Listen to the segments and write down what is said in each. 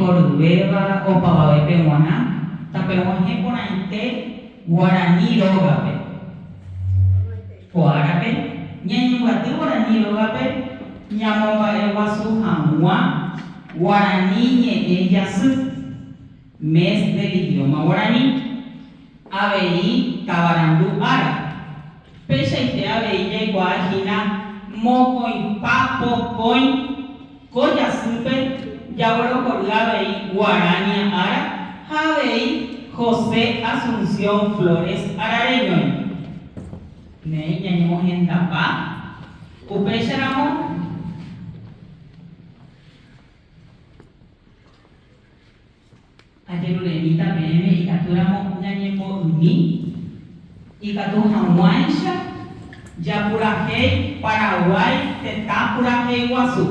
oikorduvéva opavave peg̃uahã tapeg̃uahẽ porãite Guarani rógape. Ko'árape ñañemboaty Guarani rógape ñamomba'e guasu hag̃ua Guarani ñe'ẽ jasy mes del idioma guaraní avei Tavarandu Ára. Péichaite avei jaikuaahína mokõipa pokõi ko jasýpe javorohory avei Guarania Ára ha avei José Asunción Flores Arareñói. Ne ñañemohendapa upéicharamo ajeruremíta peẽme ikatúramo ñañembo'ymi ikatu hag̃uáicha japurahéi Paraguay tetã purahéi guasu.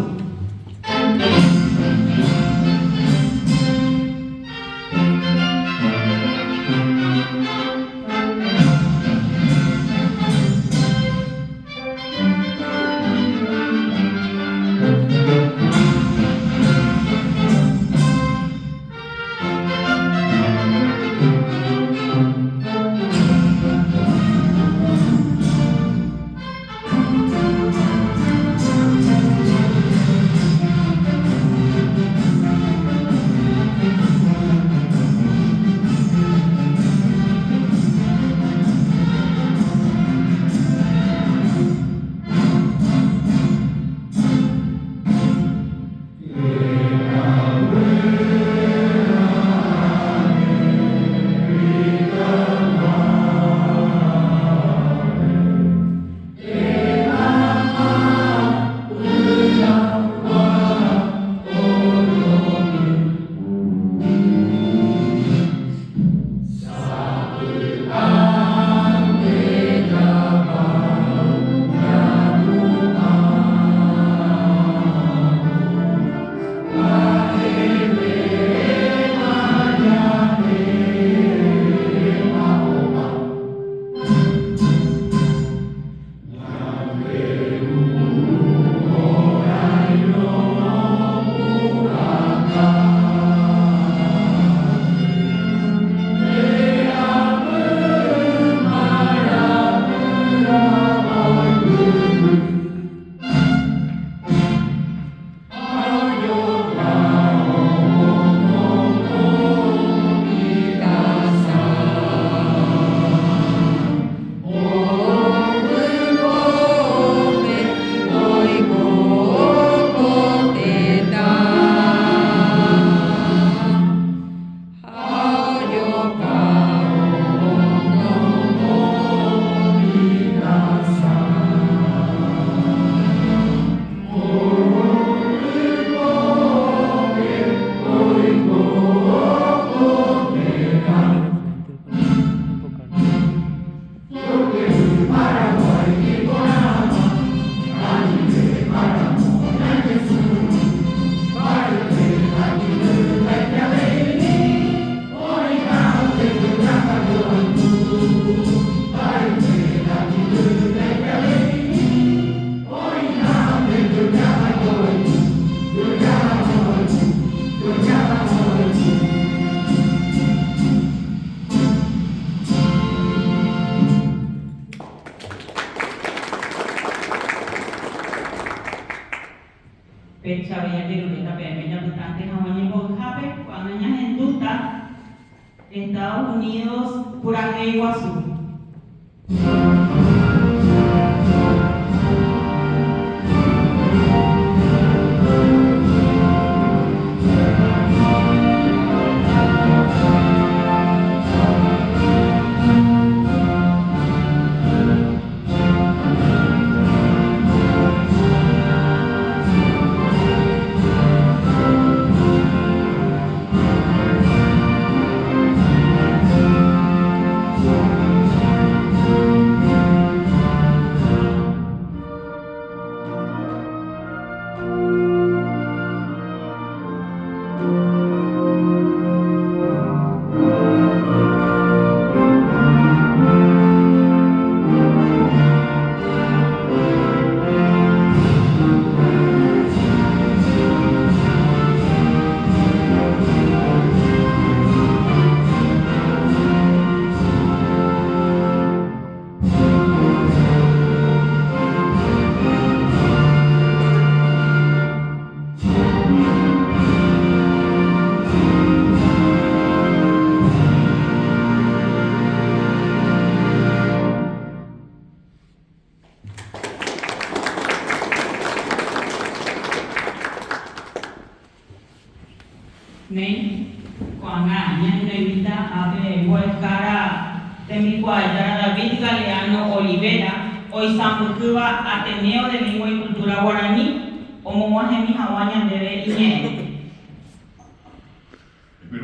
Estados Unidos, Purahéi Guazú. Men, Juana, Ñanrevita, Abe, Huaycara, Temicuayara, David Galeano Olivera, hoy Sambucuba, Ateneo de Lengua y Cultura Guaraní, Omomoajemi Hawaña Debe Iñe. Muy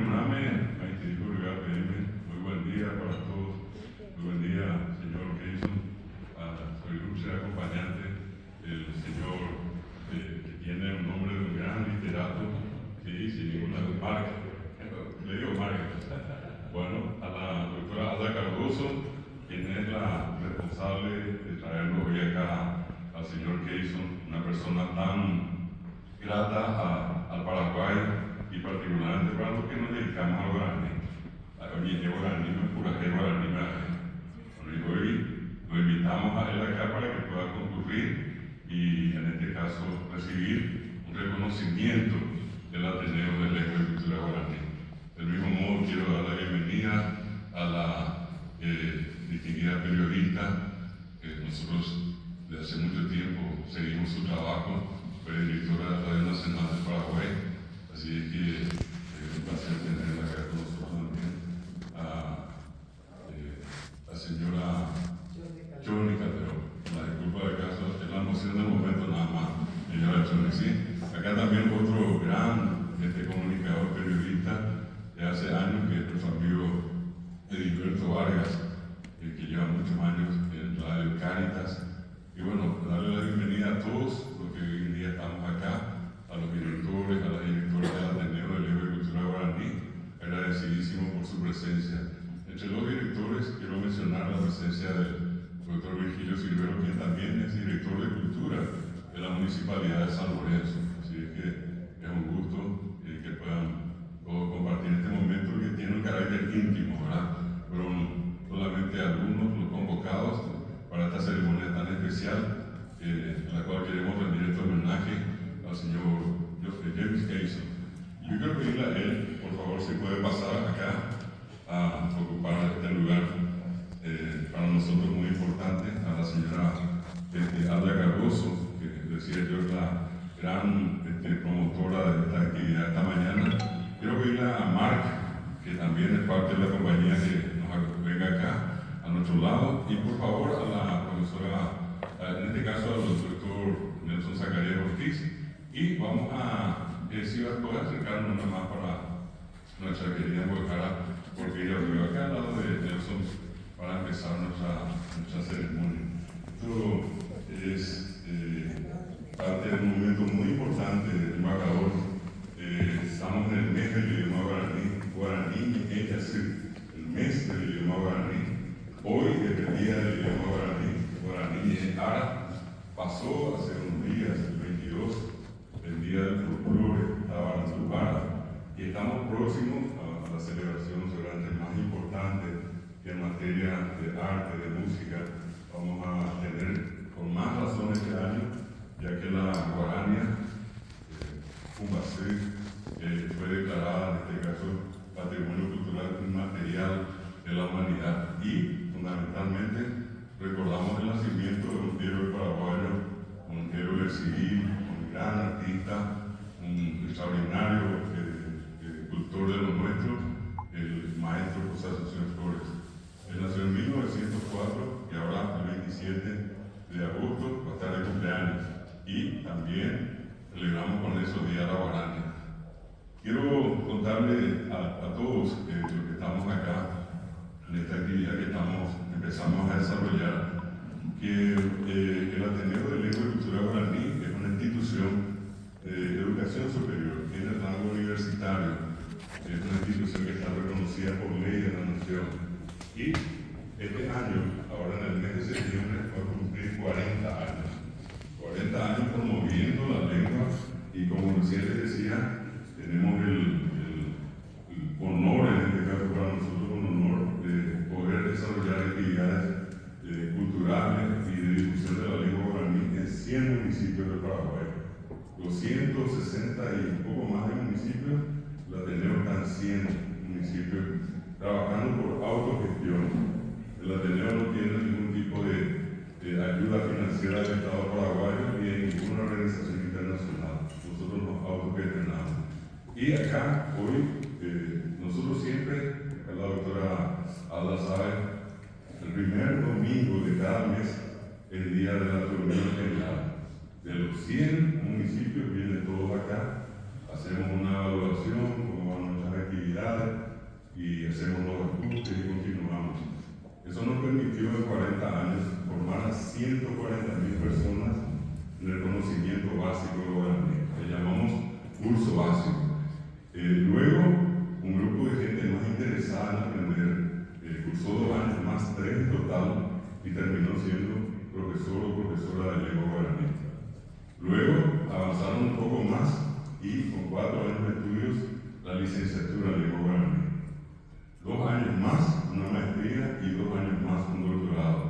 buen día para todos. Muy buen día, señor Jason. Soy Lucha, acompañante del señor que tiene un nombre de un gran literato, sí, sin ninguna marca. Le digo marca. Bueno, a la doctora Ada Cardoso, quien es la responsable de traernos hoy acá al señor Jason, una persona tan grata al Paraguay y particularmente para los que nos dedicamos al guaraní. Oye, qué guaraní, no es pura, guaraní. Bueno, y hoy lo invitamos a él acá para que pueda concurrir y en este caso recibir un reconocimiento del Ateneo de Lengua y Cultura Guaraní. Del mismo modo quiero dar la bienvenida a la distinguida periodista que nosotros desde hace mucho tiempo seguimos su trabajo, fue directora de Radio Nacional del Paraguay, así es que es un placer tenerla acá con nosotros también. La señora Chónica, pero la disculpa de caso, es la emoción del momento nada más, señora Chónica, sí. Acá también otro gran comunicador periodista de hace años, que es nuestro amigo Edilberto Vargas, que lleva muchos años en Radio Cáritas. Y bueno, darle la bienvenida a todos los que hoy en día estamos acá, a los directores, a las directoras del Ateneo de Lengua y Cultura Guaraní, agradecidísimo por su presencia. Entre los directores quiero mencionar la presencia del doctor Virgilio Silvero, quien también es director de Cultura de la Municipalidad de San Lorenzo. Así es que es un gusto que puedan todos compartir este momento que tiene un carácter íntimo, ¿verdad? Pero solamente algunos, los convocados para esta ceremonia tan especial, en la cual queremos rendir este homenaje al señor James Jason. Yo quiero pedirle a él, por favor, si puede pasar acá a ocupar este lugar para nosotros muy importante, a la señora Ada Cardoso, que decía yo es la gran promotora de esta actividad esta mañana. Quiero pedirle a Mark, que también es parte de la compañía, que nos venga acá a nuestro lado, y por favor a la profesora, en este caso al doctor Nelson Zacarías Ortiz, y vamos a, si vas a poder acercarnos nada más para nuestra querida Guacara, porque ella vive acá al lado de Nelson para empezar nuestra ceremonia. Esto es parte de un momento muy importante del marcador. Estamos en el mes del idioma guaraní, el mes del idioma guaraní. Hoy es el día del idioma guaraní Ara. Pasó hace unos días, el 22, el día del folclore, Tabarantubara, y estamos próximos a la celebración seguramente más importante que en materia de arte, de música, vamos a tener con más razón este año, ya que la Guarania Cumbacé fue declarada, en este caso, Patrimonio Cultural Inmaterial de la Humanidad, y fundamentalmente recordamos el nacimiento de un héroe paraguayo, un héroe civil, un gran artista, un extraordinario cultor de lo nuestro, el maestro José Asunción Flores. Él nació en 1904 y ahora el 27 de agosto va a estar de cumpleaños, y también celebramos con eso Día de la Guarania. Quiero contarle a todos los que estamos acá en esta actividad que empezamos a desarrollar, que el Ateneo de Lengua y Cultura Guaraní es una institución de educación superior, tiene rango universitario, es una institución que está reconocida por ley de la nación, y este año, ahora en el mes de septiembre, va a cumplir 40 años. 40 años promoviendo la lengua, y como recién les decía, tenemos el honor, en este caso para nosotros un honor, de poder desarrollar actividades culturales y de difusión de la lengua guaraní en 100 municipios del Paraguay. Los 160 y un poco más de municipios, la Ateneo está en 100 municipios, trabajando por autogestión. El Ateneo no tiene ningún tipo de ayuda financiera del Estado paraguayo ni de ninguna organización internacional. Nosotros nos autogestionamos. Y acá, hoy, nosotros siempre, la doctora Alda sabe, el primer domingo de cada mes, el día de la reunión general. De los 100 municipios vienen todos acá, hacemos una evaluación, como van nuestras actividades y hacemos los ajustes y continuamos. Eso nos permitió en 40 años formar a 140.000 personas en el conocimiento básico de guaraní. Le llamamos curso básico. Luego, un grupo de gente más interesada en aprender cursó 2 años más, 3 en total, y terminó siendo profesor o profesora de lengua guaraní. Luego avanzaron un poco más y con 4 años de estudios la licenciatura en lengua guaraní. 2 años más una maestría y 2 años más un doctorado.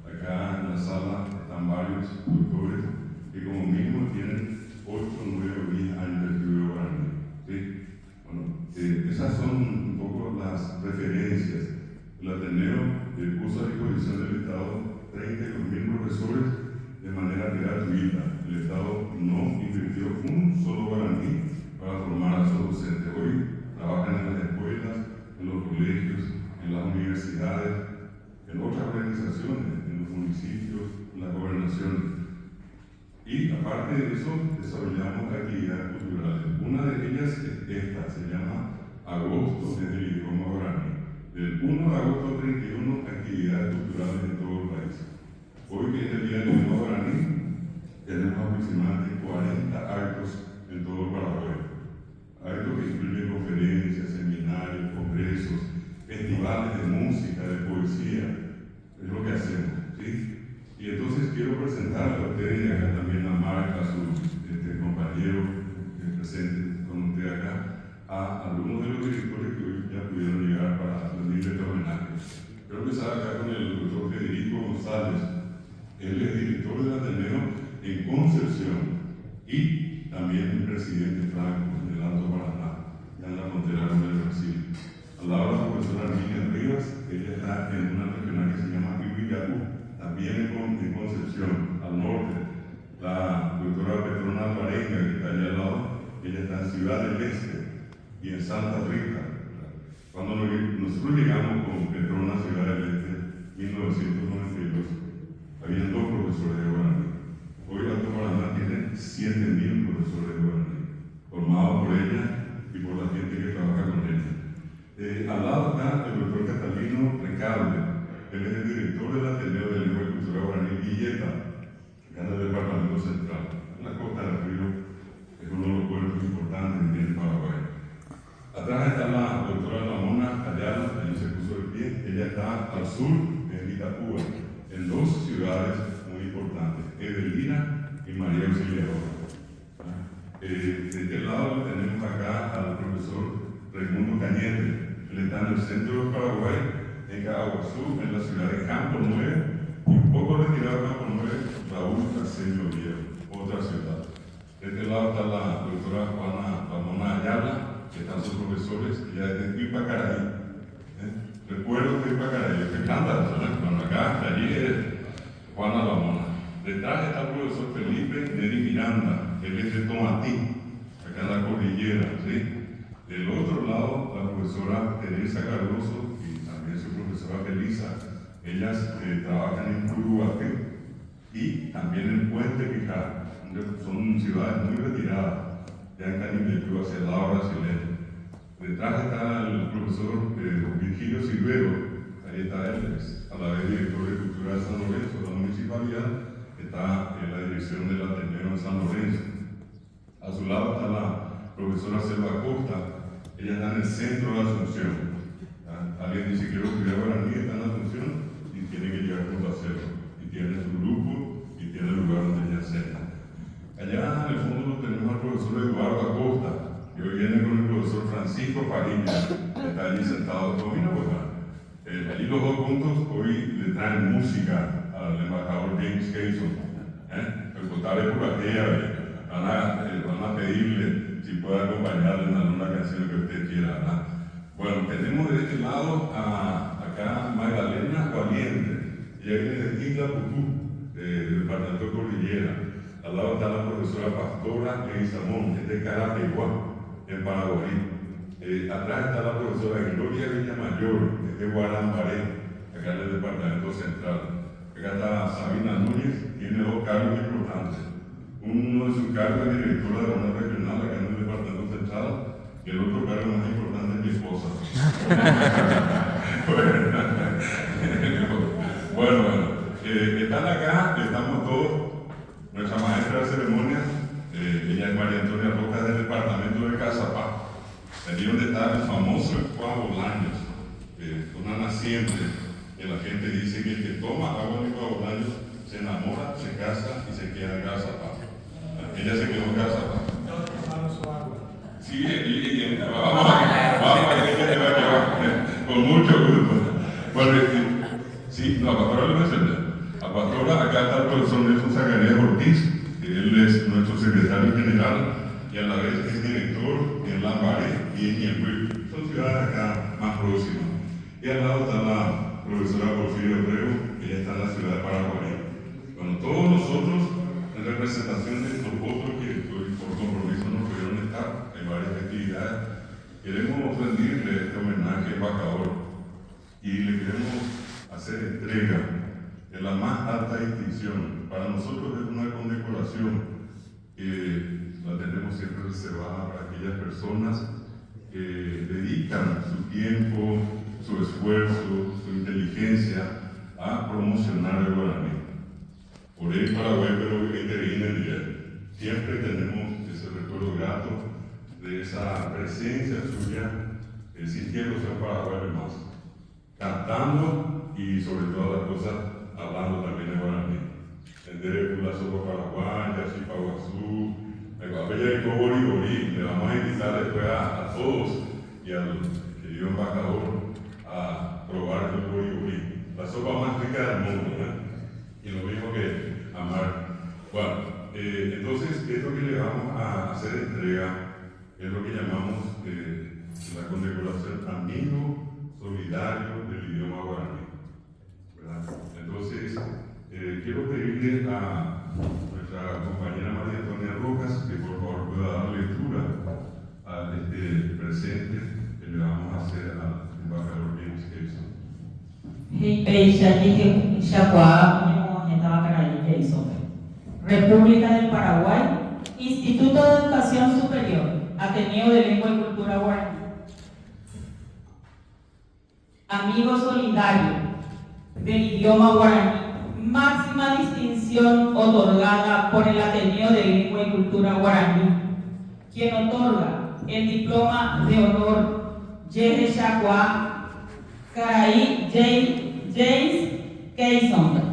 Acá en la sala están varios doctores que como mínimo tienen 8, 9 o 10 años de estudio guaraní. ¿Sí? Bueno, esas son un poco las referencias. El Ateneo puso a disposición del Estado 32.000 profesores de manera gratuita. El Estado no invirtió un solo guaraní para formar a sus docentes. Hoy trabajan en las escuelas, en los colegios, en las universidades, en otras organizaciones, en los municipios, en las gobernaciones. Y aparte de eso, desarrollamos actividades culturales. Una de ellas es esta, se llama Agosto en el idioma guaraní. Del 1 de agosto al 31, actividades culturales en todo el país. Hoy, que es el día del idioma guaraní, tenemos aproximadamente 40 actos en todo el Paraguay. Actos que incluyen conferencias, seminarios, congresos, festivales de música, de poesía. Es lo que hacemos, ¿sí? Y entonces quiero presentar a ustedes, y acá también a Marc, a su compañero presente con usted acá, a algunos de los directores que hoy ya pudieron llegar para rendirle este homenaje. Quiero empezar acá con el doctor Federico González. Él es director del Ateneo en Concepción y también presidente franco en el Alto Paraná, ya en la frontera con el Brasil. Al lado de la profesora Miriam Rivas, ella está en una regional que se llama Ibillarú, también en Concepción, al norte. La doctora Petrona Alvarenga, que está allá al lado, ella está en Ciudad del Este y en Santa Rita. Cuando nosotros llegamos con Petrona a Ciudad del Este, 1992, habían 2 profesores de guaraní. Hoy Alto Paraná tiene 7.000 profesores de guaraní, formados por ella y por la gente que trabaja con ella. Al lado está el doctor Catalino Recalde. Él es el director del Ateneo de Lengua y Cultura Guaraní Villeta, acá en el Departamento Central, en la costa del río. Es uno de los puertos importantes que tiene Paraguay. Atrás está la doctora Ramona Ayala, ahí se puso de pie. Ella está al sur, en Itapúa, en 2 ciudades muy importantes, Evelina y María Auxiliadora. De este lado tenemos acá al profesor Raimundo Cañete. Él está en el centro de Paraguay, en Caguazú, en la ciudad de Campo Nuevo, y un poco retirado de Campo Nuevo, Raúl Caseño Viejo, otra ciudad. De este lado está la doctora Juana Ramona Ayala, que están sus profesores, ella es de Tipacaraí. Recuerdo Tipacaraí, que canta, bueno, acá, allí es Juana Ramona. Detrás está el profesor Felipe Neri Miranda, él es de Tomatí, acá en la cordillera, ¿sí? Del otro lado, la profesora Teresa Cardoso y también su profesora Felisa, ellas trabajan en Uruguay y también en Puente Pijá. Son ciudades muy retiradas, ya en Canimblú, hacia el lado brasileño. Detrás está el profesor Virgilio Silvero, ahí está él, es a la vez director de Cultura de San Lorenzo, la municipalidad, está en la dirección del Ateneo de San Lorenzo. A su lado está la profesora Selva Costa, ella está en el centro de Asunción. Alguien dice quiero estudiar guaraní, está en Asunción y tiene que llegar junto a hacerlo. Y tiene su grupo y tiene el lugar donde ella enseña. Allá en el fondo tenemos al profesor Eduardo Acosta, que hoy viene con el profesor Francisco Farilla, que está allí sentado conmigo. Allí los 2 juntos hoy le traen música al embajador James Casson. El contar es por aquella, van a pedirle si puede acompañarle en alguna canción que usted quiera, ¿verdad? Bueno, tenemos de este lado acá Magdalena Valiente, ella viene de Isla Pupú, del departamento de Cordillera. Al lado está la profesora Pastora Leguizamón, que es de Carapeguá, en Paraguay. Atrás está la profesora Gloria Villamayor, desde Guarambaré, acá en el departamento central. Acá está Sabina Núñez, tiene 2 cargos importantes. Uno de sus cargos es directora de una regional acá en el departamento central, y el otro cargo más importante es mi esposa. Bueno, están acá, estamos todos. Nuestra maestra de ceremonias, ella es María Antonia Rojas del departamento de Cazapá. Allí donde está el famoso Juan Bolaños, una naciente que la gente dice que el que toma agua de Juan Bolaños se enamora, se casa y se queda en Cazapá. Ella se quedó en Cazapá. Sí, vamos a que con mucho gusto. Bueno, sí, no, a Pastora le mencioné. A Pastora, acá está el profesor Nelson Zacarías Ortiz, que él es nuestro secretario general y a la vez es director en Lambaré y en Ñembuy. Son ciudades acá más próximas. Y al lado está la profesora Porfirio Abreu, que ella está en la ciudad de Paraguay. Bueno, todos nosotros, en representación de los otros que por compromiso no pudieron estar en varias actividades, queremos rendirle este homenaje embajador y le queremos hacer entrega de la más alta distinción. Para nosotros es una condecoración que la tenemos siempre reservada para aquellas personas que dedican su tiempo, su esfuerzo, su inteligencia a promocionar el guaraní. Por el Paraguay, pero siempre tenemos ese recuerdo grato de esa presencia suya, sintiéndose un paraguayo más, cantando y sobre todas las cosas hablando también de guaraní. Tendré la sopa paraguaya, chipaguazú, la bella de Cobori, le vamos a invitar después a todos y al querido embajador a probar el Cobori, la sopa más rica del mundo, y lo mismo que amar. Bueno, entonces esto que le vamos a hacer entrega es lo que llamamos la condecoración Amigo Solidario del Idioma Guaraní, ¿verdad? Entonces, quiero pedirle a nuestra compañera María Antonia Rojas que por favor pueda dar lectura a este presente que le vamos a hacer al embajador James Casey. República del Paraguay, Instituto de Educación Superior, Ateneo de Lengua y Cultura Guaraní. Amigo solidario del idioma guaraní, máxima distinción otorgada por el Ateneo de Lengua y Cultura Guaraní, quien otorga el diploma de honor Yehe Shakwa Karai James Kayson.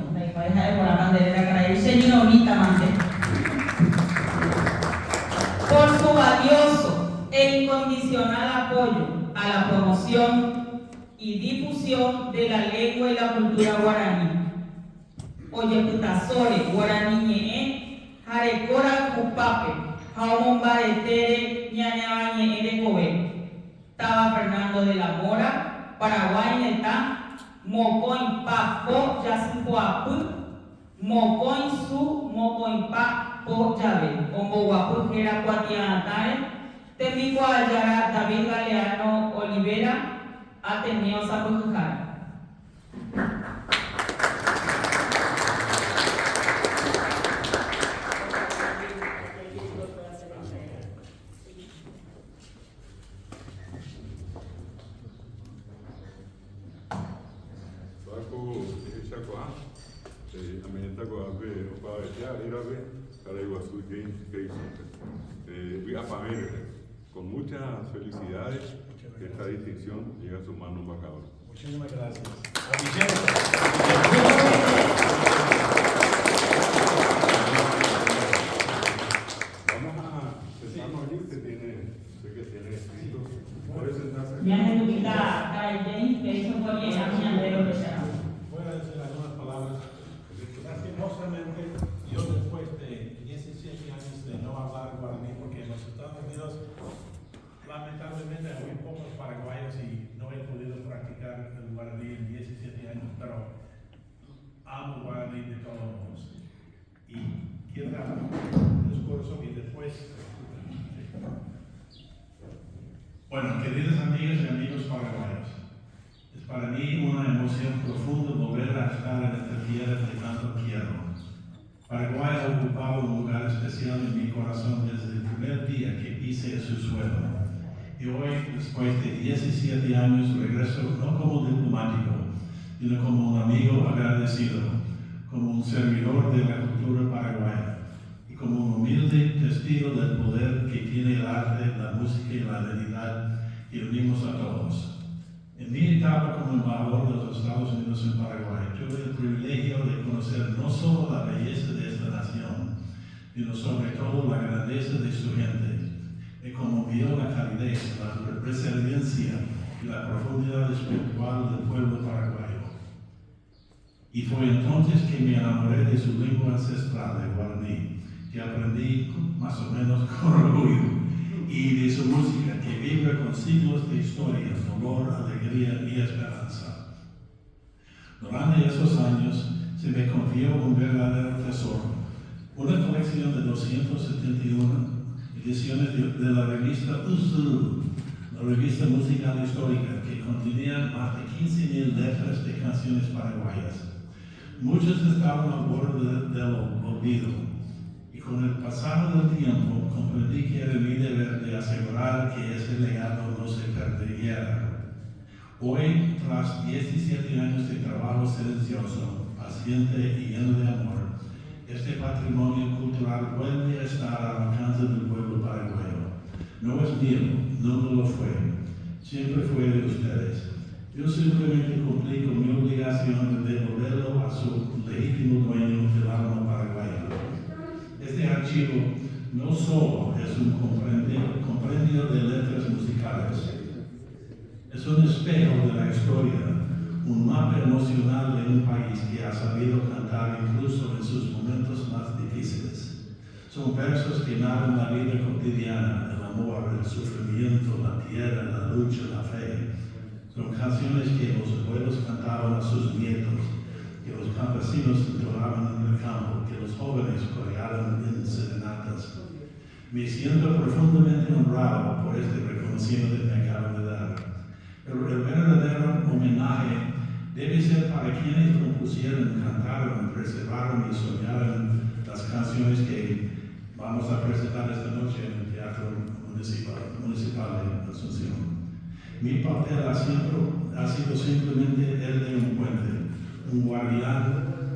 Por su valioso e incondicional apoyo a la promoción y difusión de la lengua y la cultura guaraní. Oyeputasore guaraní Jarecora Cupape, Jaumombaretere Ñañabañe Erecobe, Taba Fernando de la Mora, Paraguay Neta, Mocoin Pa Po Yasupuapu, Mocoin Su, Mocoin Pa Po Yabe, Omboguapu Jera Cuatianatare, Temico Ayara David Galeano Olivera, Ateneo Zapucujara. Con muchas felicidades, que esta distinción llegue a su mano embajador. Muchísimas gracias. Vamos a sentarnos aquí, usted sé que tiene escrito. ¿Puede sentarse? Ya me dubita, James Kayson por llegar a mi andero de Sharán. Voy a decir algunas palabras. Lastimosamente, yo después de 17 años de no hablar guaraní, porque en los Estados Unidos lamentablemente hay muy pocos paraguayos y no he podido practicar el guaraní en 17 años, pero amo guaraní de todos modos. Y quiero dar un discurso y después paraguayos. Es para mí una emoción profunda volver a estar en esta tierra que tanto quiero. Paraguay ha ocupado un lugar especial en mi corazón desde el primer día que pise su suelo. Y hoy, después de 17 años, regreso no como diplomático, sino como un amigo agradecido, como un servidor de la cultura paraguaya y como un humilde testigo del poder que tiene el arte, la música y la identidad que unimos a todos. En mi etapa como embajador de los Estados Unidos en Paraguay, tuve el privilegio de conocer no solo la belleza de esta nación, sino sobre todo la grandeza de su gente. Me conmovió la calidez, la resiliencia y la profundidad espiritual del pueblo paraguayo. Y fue entonces que me enamoré de su lengua ancestral, el guaraní, que aprendí más o menos con orgullo, y de su música, que vibra con siglos de historia, dolor, alegría y esperanza. Durante esos años se me confió un verdadero tesoro, una colección de 271 ediciones de la revista USU, la revista musical histórica, que contenía más de 15,000 letras de canciones paraguayas. Muchos estaban al borde del olvido, y con el pasar del tiempo comprendí que era mi deber de asegurar que ese legado no se perdiera. Hoy, tras 17 años de trabajo silencioso, paciente y lleno de amor, este patrimonio cultural vuelve a estar al alcance del pueblo paraguayo. No es mío, nunca lo fue, siempre fue de ustedes. Yo simplemente cumplí con mi obligación de devolverlo a su legítimo dueño del alma paraguaya. Este archivo no solo es un compendio de letras musicales, es un espejo de la historia, un mapa emocional de un país que ha sabido cantar incluso en sus momentos más difíciles. Son versos que narran la vida cotidiana, el amor, el sufrimiento, la tierra, la lucha, la fe. Son canciones que los abuelos cantaban a sus nietos, que los campesinos entonaban en el campo, que los jóvenes coreaban en serenatas. Me siento profundamente honrado por este reconocimiento que me acabo de dar. Pero el verdadero homenaje debe ser para quienes compusieron, cantaron, preservaron y soñaron las canciones que vamos a presentar esta noche en el Teatro Municipal de Asunción. Mi papel ha sido simplemente el de un puente, un guardián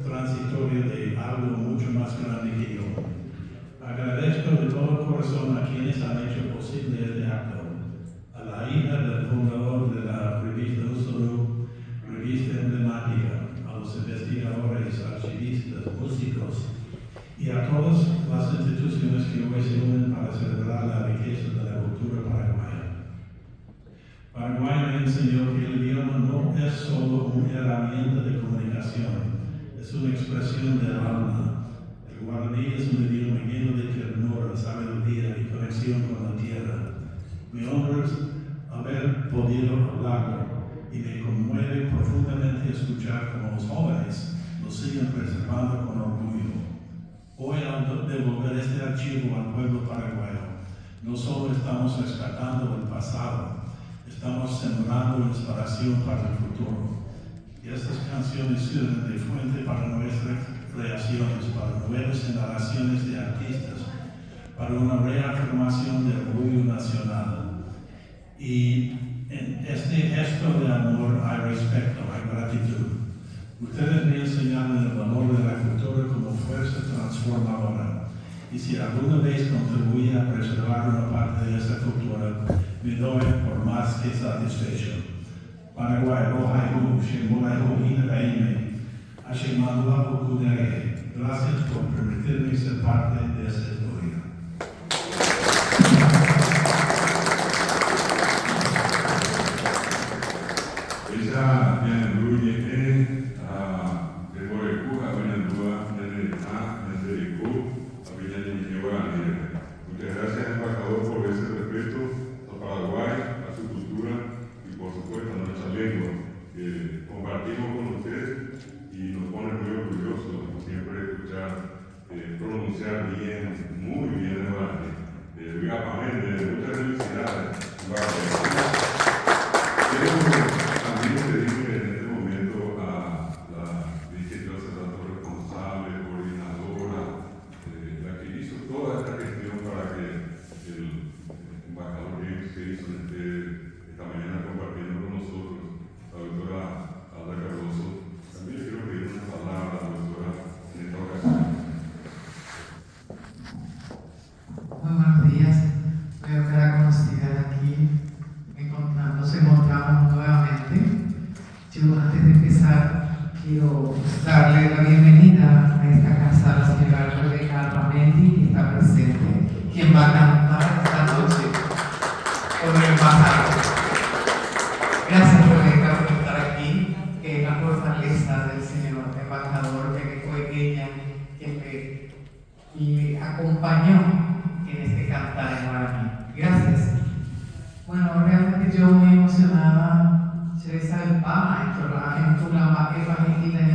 transitorio de algo mucho más grande que yo. Agradezco de todo corazón a quienes han hecho posible este acto, a la hija del fundador de la revista USU, revista emblemática, a los investigadores, archivistas, músicos y a todas las instituciones que hoy se unen para celebrar la riqueza de la cultura paraguaya. Paraguay me enseñó que el idioma no es solo una herramienta de comunicación, es una expresión del alma. El guaraní es un idioma lleno de ternura, sabiduría y conexión con la tierra. Me honra haber podido hablarlo y me conmueve profundamente escuchar cómo los jóvenes lo siguen preservando con orgullo. Hoy, al devolver este archivo al pueblo paraguayo, no solo estamos rescatando el pasado, estamos sembrando inspiración para el futuro. Y estas canciones sirven de fuente para nuestras creaciones, para nuevas generaciones de artistas, para una reafirmación del orgullo nacional. Y en este gesto de amor hay respeto, hay gratitud. Ustedes me enseñaron el valor de la cultura como fuerza transformadora. Y si alguna vez contribuí a preservar una parte de esta cultura, me doy por más que satisfecho. Paraguay, Rohaihu, Shembolaihu, Inaime, Ashimandua, Okudere. Gracias por permitirme ser parte de esta historia. Esa bien Luye de Borecu, a Benandúa, de Cu, a Villanilla. Muchas gracias, embajador, por ese respeto a Paraguay, a su cultura y, por supuesto, a nuestra lengua, que compartimos con ustedes y nos pone muy orgullosos siempre escuchar pronunciar bien, muy también pedirle en este momento a la dirigente responsable, coordinadora, la que hizo toda esta gestión para que el embajador James Harrison esté esta mañana compartiendo con nosotros, la doctora Alda Cardoso. También le quiero pedir una palabra a la doctora en esta ocasión. Muy buenos días, veo cara conocida aquí, nos encontramos nuevamente. Yo antes de empezar quiero darle la bienvenida a esta casa a la señora Rebeca Ramendi, que está presente, quien va a cantar esta noche con el embajador. Gracias, Rebeca, por estar aquí, que es la fortaleza del señor embajador, ya que fue ella quien me acompañó en este cantar en guaraní. Gracias. Bueno, realmente yo muy emocionada. Saya sabe pa en tulama evangelista en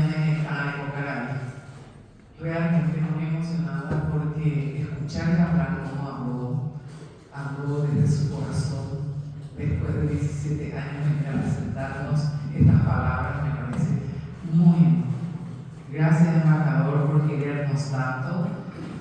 guaraní. Realmente muy emocionada porque escucharle hablar como habló desde su corazón, después de 17 años en presentarnos estas palabras, me parece muy. Gracias, embajador, por querernos tanto,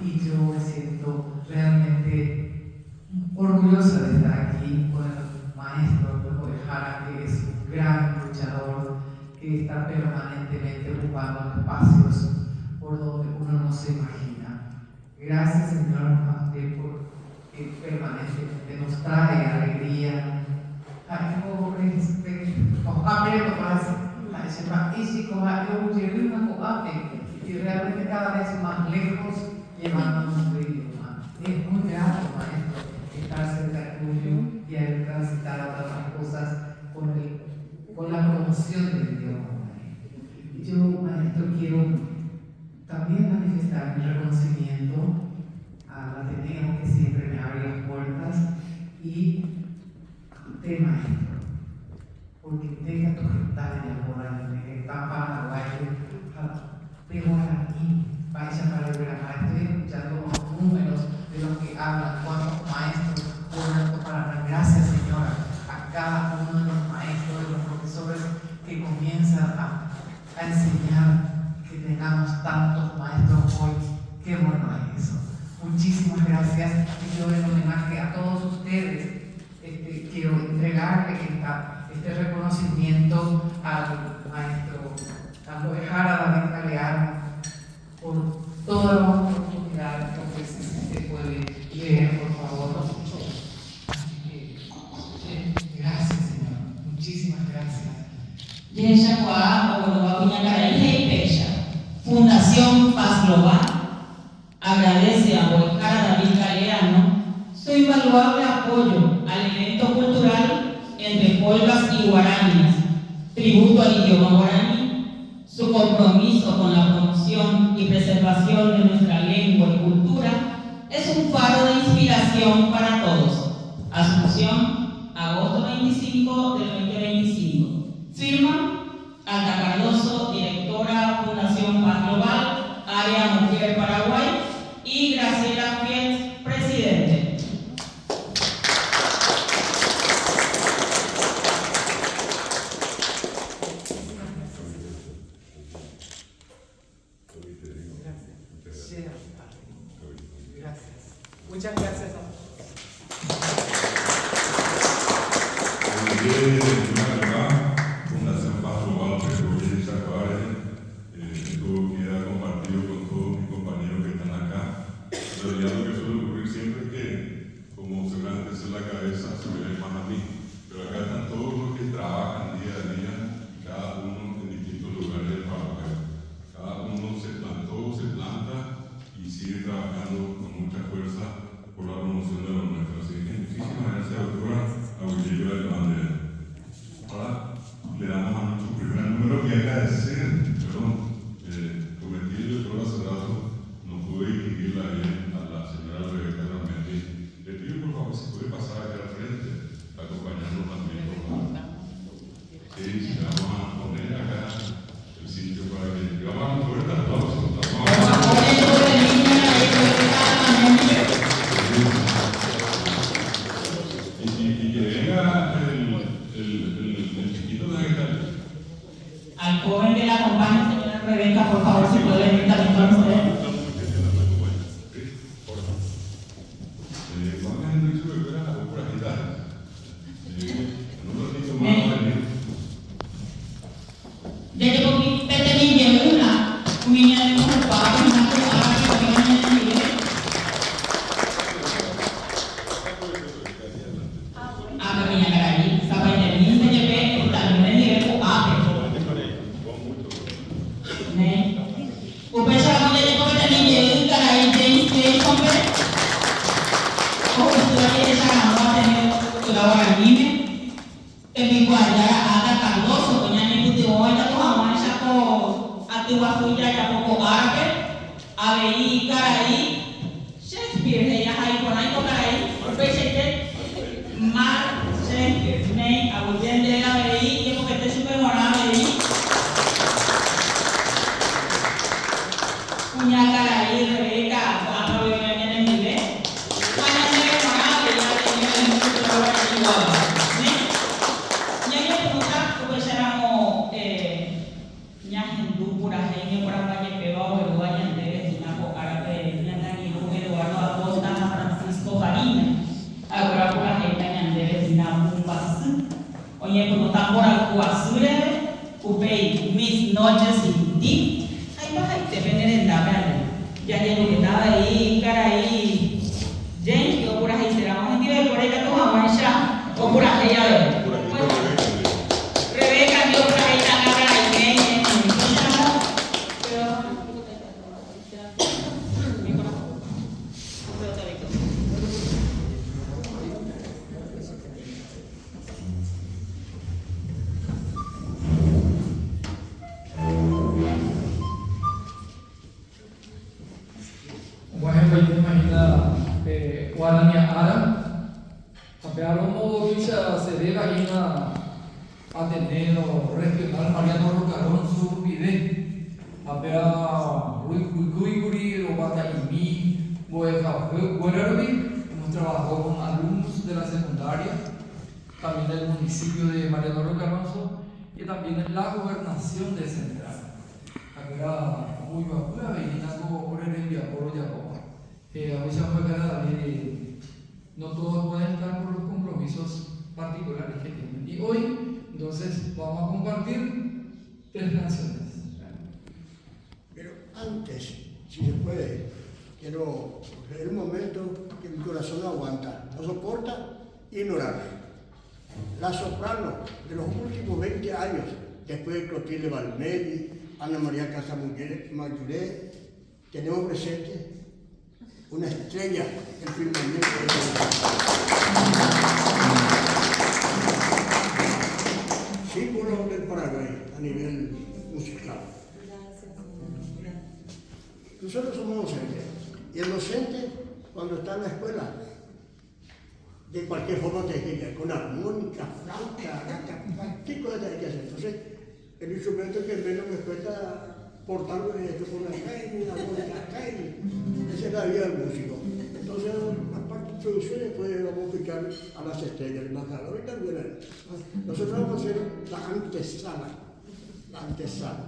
y yo me siento realmente orgullosa de estar aquí con el maestro Lujo de Jara, que es un gran luchador, que está permanentemente ocupando espacios por donde uno no se imagina. Gracias, Señor, a usted por que permanentemente nos trae alegría. Y realmente cada vez más lejos llevándonos su idioma. Es muy grato, maestro, estar cerca tuyo y haber transitado tantas cosas con la promoción del idioma. Yo, maestro, quiero también manifestar mi reconocimiento al Ateneo, que siempre me abre las puertas, y te, maestro, porque tenga tu gestal en el guaraní, que está Paraguay, de guaraní, vaya para el Guaraní. Estoy escuchando los números de los que hablan, cuántos maestros orando para. Gracias, Señora, a cada uno de los maestros, de los profesores que comienzan a enseñar, que tengamos tantos maestros hoy. Qué bueno es eso. Muchísimas gracias. Y yo, en homenaje a todos ustedes, quiero entregarle este reconocimiento al maestro Carlos Jara, David Galeano, por toda la oportunidad que ofrece. Si usted puede leer, por favor. Gracias, Señor. Muchísimas gracias. Yeshakuá, Ogonoba Puñacaray, Heipecha, Fundación Paz Global, agradece a Huaycara David Galeano su invaluable apoyo al evento cultural entre polvas y guaraníes, tributo al idioma guaraní, su compromiso con la promoción y preservación de nuestra lengua y cultura es un faro de inspiración para todos. Asunción, agosto 25 del 2025. Firma Alda Cardoso, directora Fundación Paz Global, Área Mujer Paraguay, y Graciela Fiet, presidente. Gracias. Muchas gracias. Fundación Paz Global, que esto queda compartido con todos mis compañeros que están acá. En realidad lo que suele ocurrir siempre es que, como seguramente es la cabeza, se me ve más a mí, pero acá están todos los que trabajan día a día, cada uno en distintos lugares del Paraguay. Cada uno se plantó, se planta y sigue trabajando con mucha fuerza por la promoción de lo nuestro. Así que muchísimas gracias, doctora Agustillo de la Bandera. Ahora le damos a nuestro primer número que agradecer. Cometí el error hace rato, no pude distinguirla bien a la señora Rebeca Ramendi. Le pido por favor si puede pasar aquí al frente, acompañarnos también, por favor. Sí, vamos a poner acá el sitio para que vamos a un fuerte aplauso. Y que venga el Al joven que la acompaña, señora Rebeca, por favor, si puede venir también con usted. Desde porque tenía una niña de un padre, una persona que viene en el a minha garaí, sabe de mim, se deve estar no nível o A, né? O pessoal de como está ninguém, garaí tem que comer. O pessoal que já não tem que dar o anime, tem que guardar a Cardoso, punya ni putih oita tu hamai sako atu wafuja ya poko árabe, abei garaí, Shakespeare ya hai konai ko garaí, o pessoal Mar Shakespeare, nem a mulher dela aí, que porque tem super moral aí. Punya Garaí, Rebeca, a problema que nem vive. Punya super moral e a tem muito trabalho igual, né? E aí eu perguntar, porque seramos minha hindu pura gente para valle pegado, pero vayan de na ko árabe, na ngi ko Eduardo Acosta, Francisco Farina. Agora por a gente na Bumbas, onde quando tá por a Guasure, o pei mis noches sin ti, aí vai te venderem da velha. Já tem que dar aí, cara aí, gente, eu por aí será uma gente por aí que tu amanhã, ou por aí já Rebeca dio por aí tá na cara aí, Guarania Ara, Apearomo Villa Cedera y una Ateneo Regional Mariano Rocarón Sur Vide, Apea Huicuri, Robata y Mi, Guerrero, hemos trabajado con alumnos de la secundaria, también del municipio de Mariano Rocarón y también en la gobernación de Central. Acá muy bajo, Veninago por el envío por Yacoba. A veces no todos pueden estar por los compromisos particulares que tienen. Y hoy, entonces, vamos a compartir 3 canciones. Pero antes, si se puede, quiero coger un momento que mi corazón no aguanta, no soporta, ignorarme. La soprano de los últimos 20 años, después de Clotilde Valmedi, Ana María Casamayuré, tenemos presente una estrella del firmamento símbolo del Paraguay a nivel musical. Nosotros somos docentes y el docente cuando está en la escuela de cualquier forma te que con armónica, flauta, ¿qué cosas hay que hacer? Entonces el instrumento que menos me cuesta portarlo es esto con la calle, la armónica calle. Esa es la vida del músico. Entonces, aparte de introducciones, pues vamos a picar a las estrellas, más claro. Ahorita viene. Nosotros vamos a hacer la antesala. La antesala.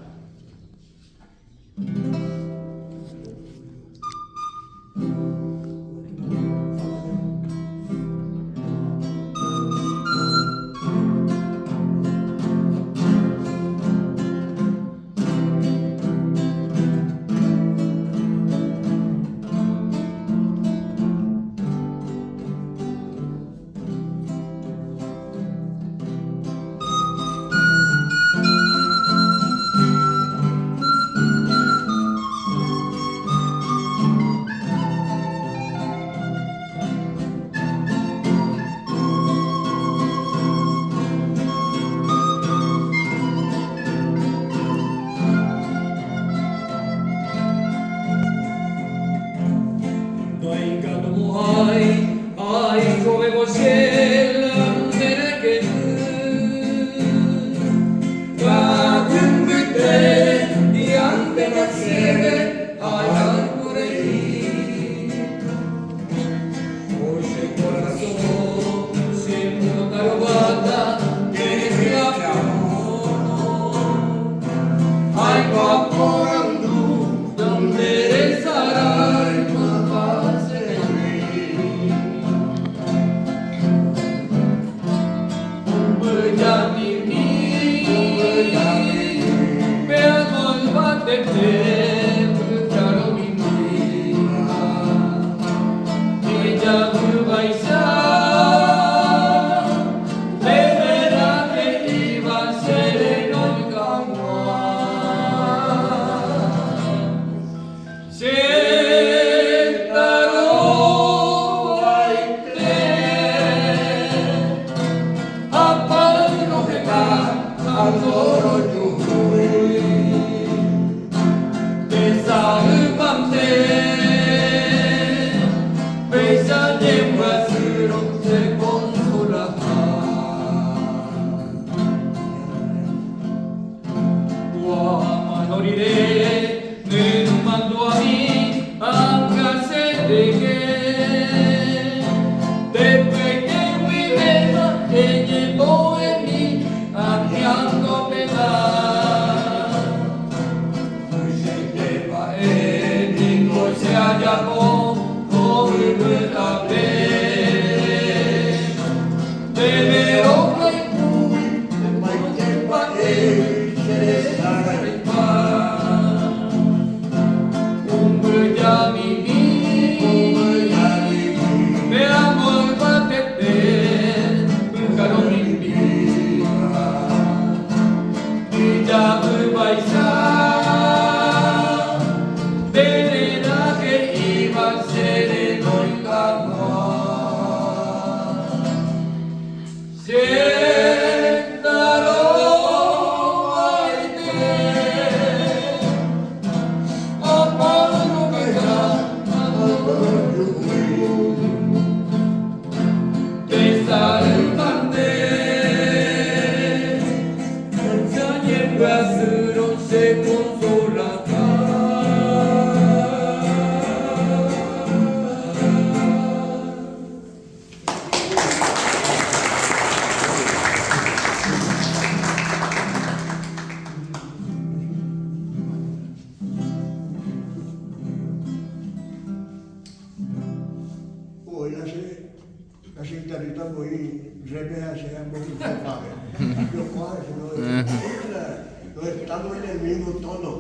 No estamos en el mismo tono.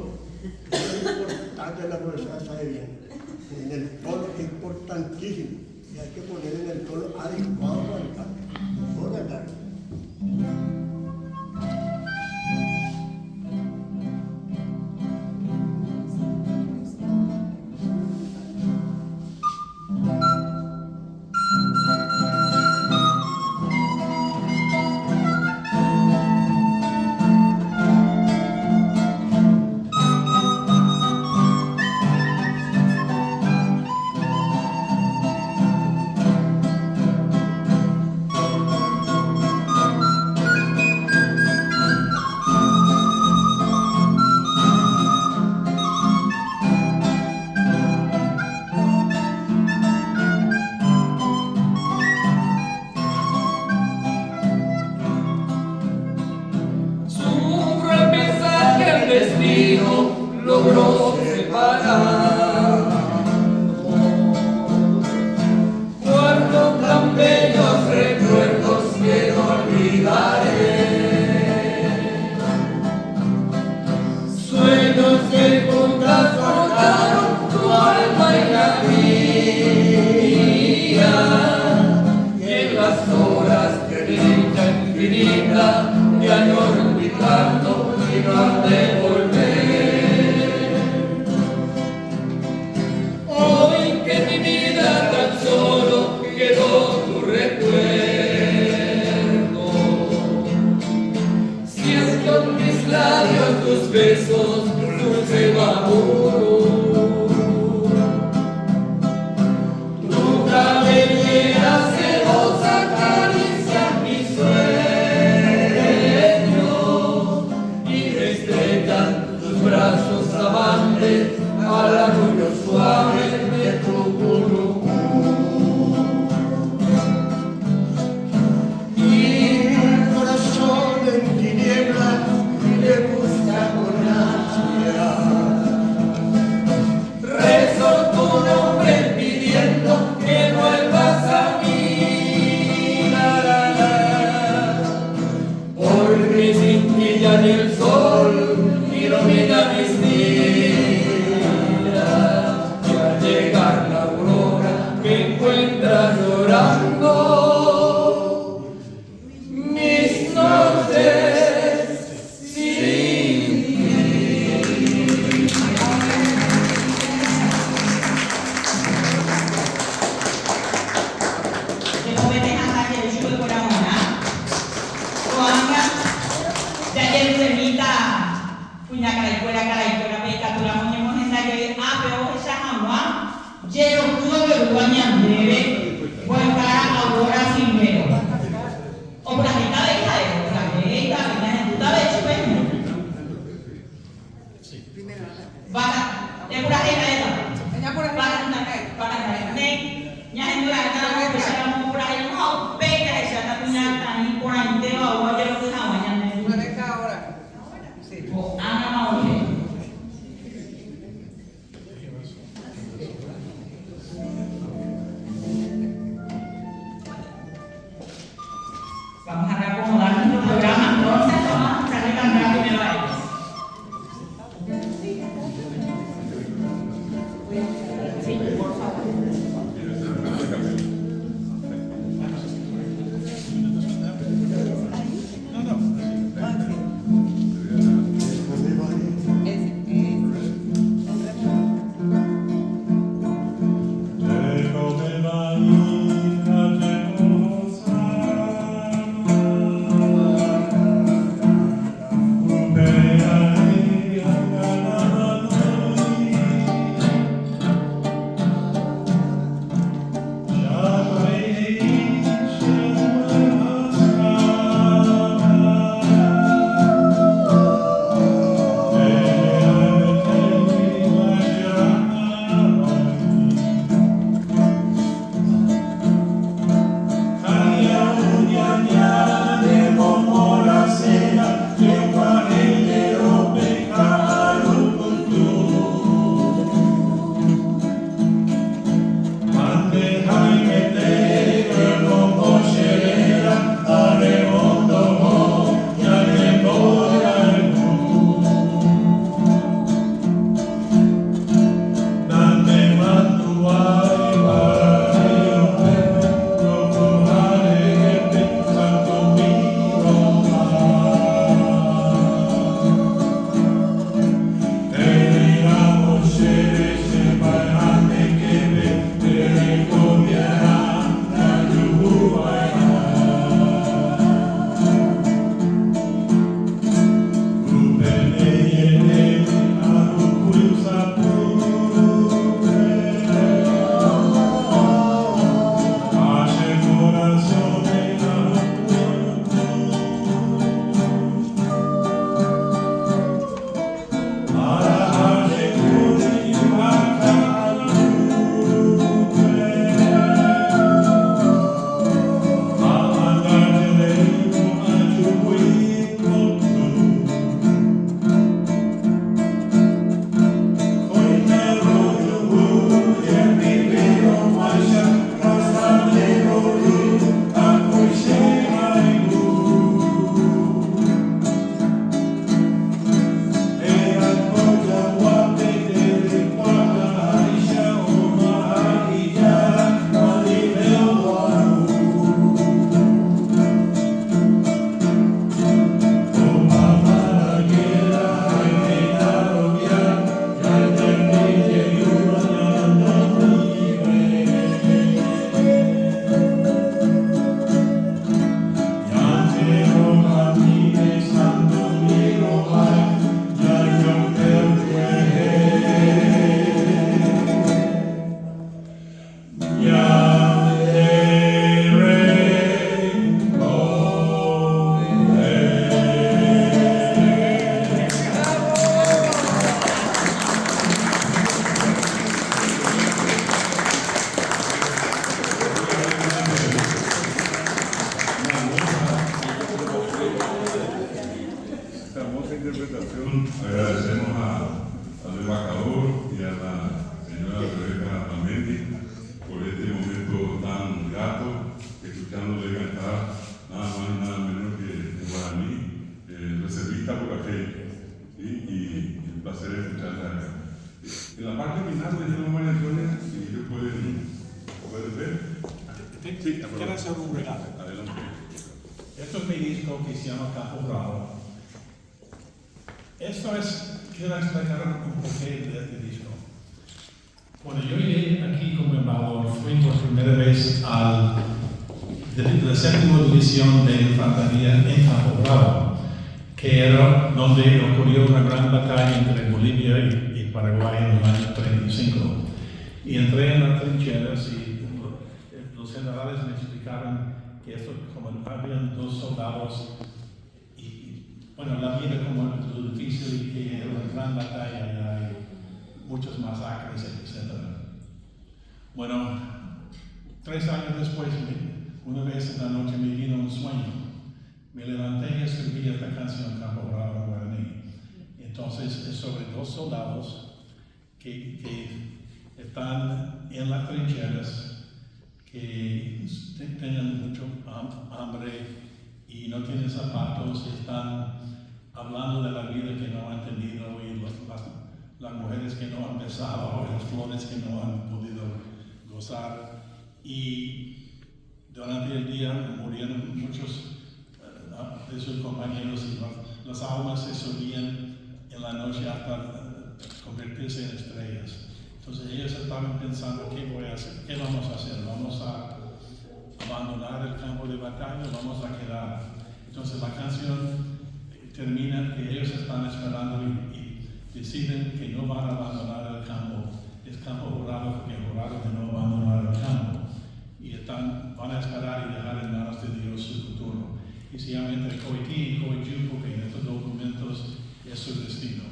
Es importante la profesora sabe bien. En el tono es importantísimo. Y hay que poner en el tono adecuado al canto. Buenas tardes. Logró separar. Guardo tan bellos recuerdos que no olvidaré. Sueños que juntas forjaron tu alma y la mía. Y en las horas de dicha infinita ya no olvidando y no han de volver. Quedó tu recuerdo. Siento en mis labios tus besos, dulce maduro. Tu cabellera celosa acaricia mis sueños y me estrellan tus brazos amantes al arrullo suave de tu puro. Y el sol ilumina mis días y al llegar la aurora me encuentra llorando mis noches sin ti. Después de Natal, el chico de Coramona, Juanga, punya cara peka tu la monye mohen na ke ape o esa hamwa jero kuwa be ruanya bebe boy cara ahora sin mero o por la mitad de cae o la mitad de tu tabe chupe baka e pura e cae nya pura baka ne nya endura na ko pesa mo pura e mo peka esa ta punya tani pura inteo o jero ku hawa nya ne o ana ma o vamos a reacomodar nuestro programa entonces vamos a echarle candela primero a ellos. Sí, por favor. interpretación. Agradecemos al embajador y a la señora Rebeca Amendi por este momento tan grato, escuchándole cantar nada más y nada menos que en guaraní, reservista por aquello. Y un placer escucharla acá. En la parte final tenemos María Antonia, si ellos pueden ver. Sí, quiero hacer un regalo. Adelante. Esto es mi disco que se llama Campo Bravo. Esto es, quiero explicar un porqué de este disco. Cuando yo llegué aquí como embajador, fui por primera vez de la séptima división de infantería en Campo Bravo, que era donde ocurrió una gran batalla entre Bolivia y Paraguay en el año 35. Y entré en las trincheras y los generales me explicaron que esto, como habían 2 soldados, y bueno, la vida como lo difícil y que era una gran batalla y hay muchas masacres, etc. Bueno, 3 años después, una vez en la noche me vino un sueño. Me levanté y escribí esta canción, Campo Bravo Guaraní. Entonces es sobre 2 soldados que están en las trincheras, que tienen mucho hambre y no tienen zapatos, y están hablando de la vida que no han tenido y las mujeres que no han besado, y las flores que no han podido gozar. Y durante el día murieron muchos de sus compañeros y las almas se subían en la noche hasta convertirse en estrellas. Entonces ellos estaban pensando, ¿qué voy a hacer? ¿Qué vamos a hacer? ¿Vamos a abandonar el campo de batalla o vamos a quedar? Entonces la canción termina que ellos están esperando y deciden que no van a abandonar el campo. Es campo jurado porque juraron de no abandonar el campo. Y van a esperar y dejar en manos de Dios su futuro. Y se llama entre Coití y Coitú porque en estos documentos es su destino.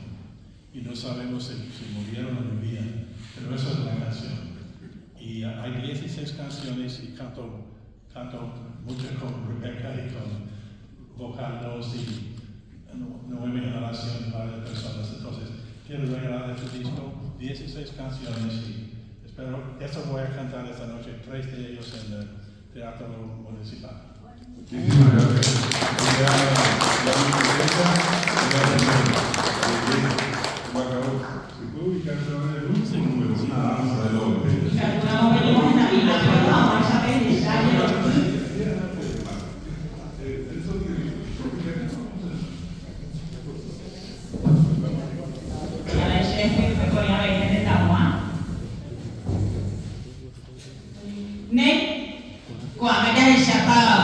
Y no sabemos si murieron o vivían, pero eso es la canción. Y hay 16 canciones y canto mucho con Rebeca y con Vocal 2 y 9 generaciones, varias personas. Entonces, quiero regalar este disco, 16 canciones y espero, eso voy a cantar esta noche, 3 de ellos en el Teatro Municipal. Muchísimas gracias. ¿Se puede ubicar sobre el último número? Una danza de doble. Y alguna vez venimos en Navidad, pero vamos a ver detalle. A la chef fue con la vez de Taiwán. Ne, cuando ya se acaba.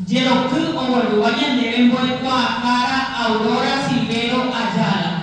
Yeroku o Boluayan deben vuelto a cara Aurora Silvero Ayala.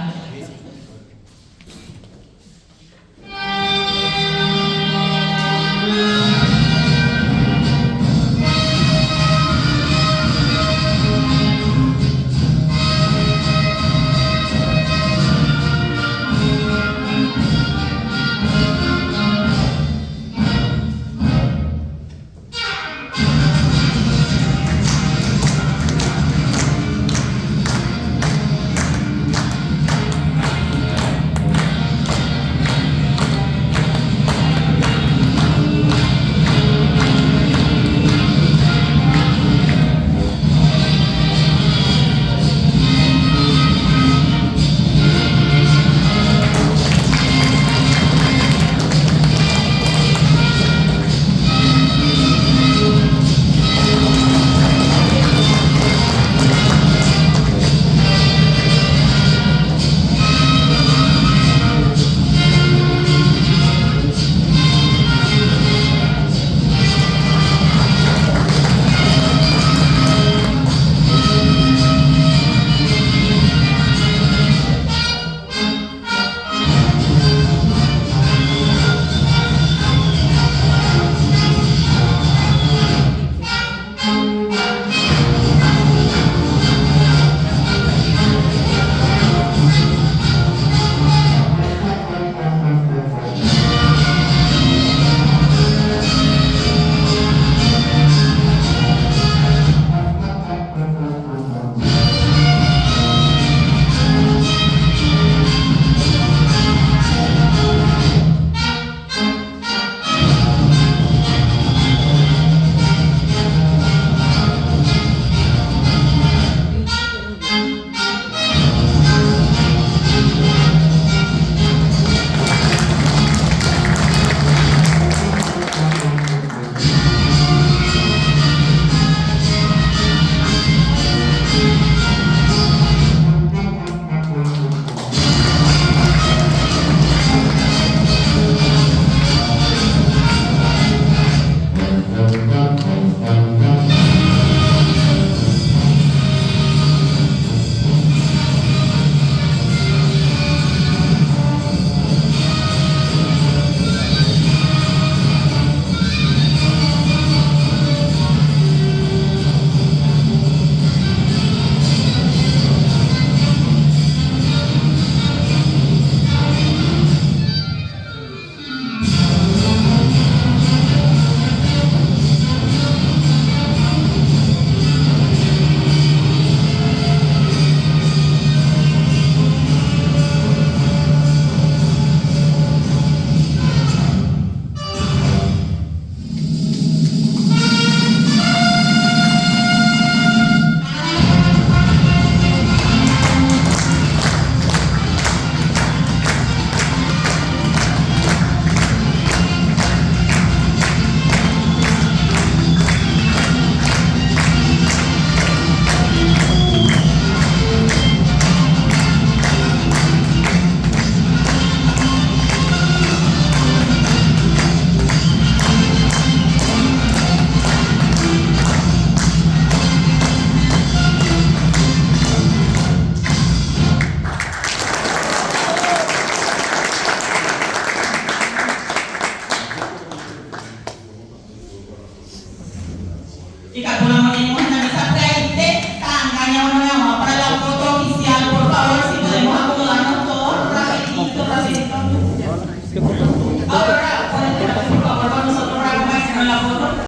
y calcula